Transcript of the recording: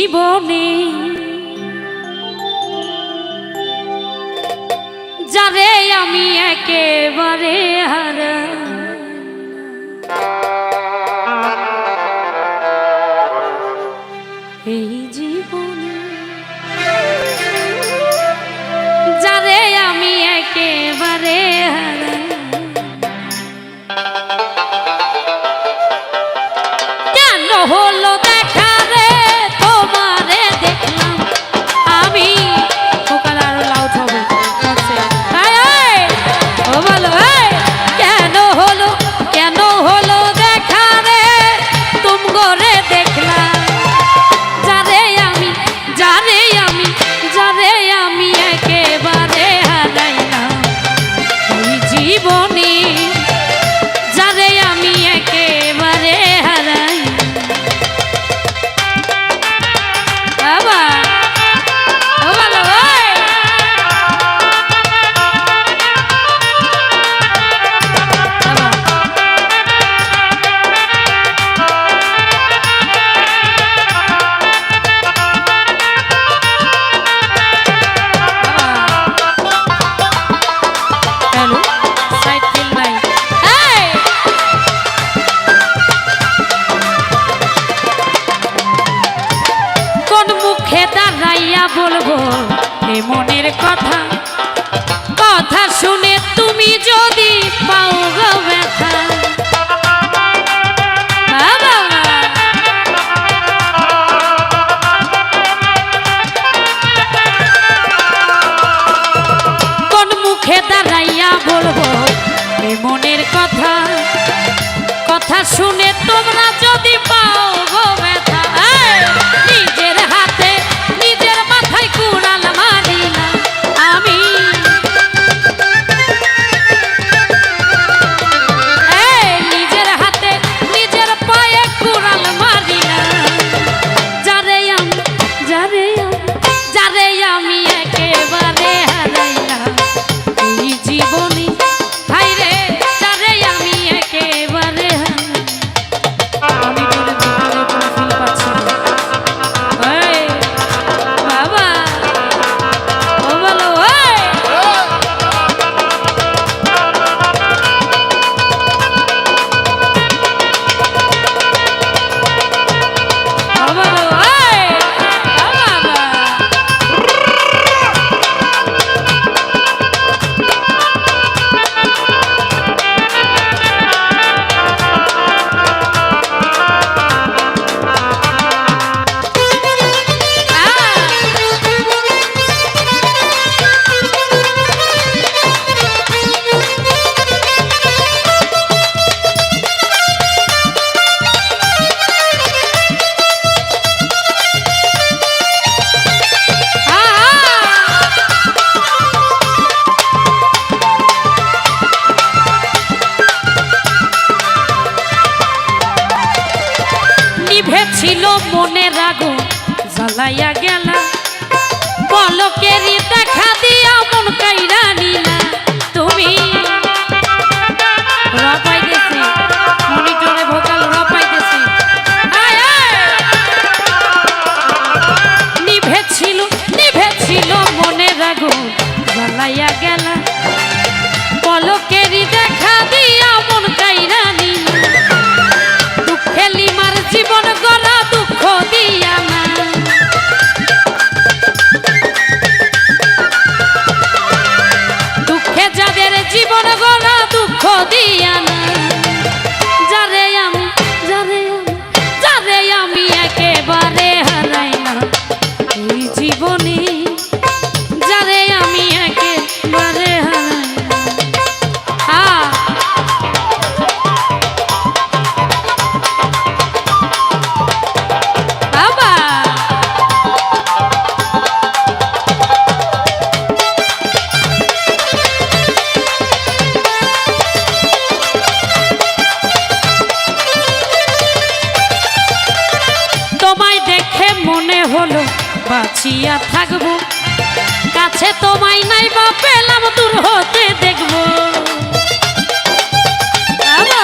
জীবনে যারে আমি একেবারে হারা এই জীবনে যারে আমি একেবারে হারা কেন হলো দেখা রে তোমারে দেখলাম আমি ওকাল আর লাউড হবে ও বলো কেন হলো দেখা রে তুমি গরে দেখলাম যারে আমি একেবারে হারাইলাম এই জীবনে যারে আমি একেবারে হারাই বাবা ও বলো বলবো এ মনের কথা কথা শুনে তুমি যদি পাও গো ব্যথা কোন মুখে দাঁড়াইয়া বলবো এ মনের কথা কথা শুনে তোমরা যদি পাও গো ব্যথা নিজের হাতে নিজের মাথায় কুড়াল মারিলাম আমি নিজের হাতে নিজের পায়ে কুড়াল মারিলাম যারে আমি একেবারে হারাইলাম এই জীবনে হাই রে যারে আমি একেবারে আমি ছিল মনে রাগো জ্বালাইয়া গেলা পলকেরই দেখা দিয়া মন কাইরা নিলা তুমি রপাইতেছি মনিটরে ভোকাল রপাইতেছি নিভেছিল মনে রাগো জ্বালাইয়া গেলা পলকেরই দেখা দিয়া মন কাইরা নিলা দুঃখে লিমার জীবন গড়া দুঃখ দিয়া না দুঃখে যাদের জীবন গড়া দুঃখ দিয়া না যারে আমি একেবারে হারাইলাম এই জীবনে যারে আমি একেবারে বাঁচিয়া থাকবো কাছে তোমায় নাই বা পেলাম দূর হতে দেখবো বাবা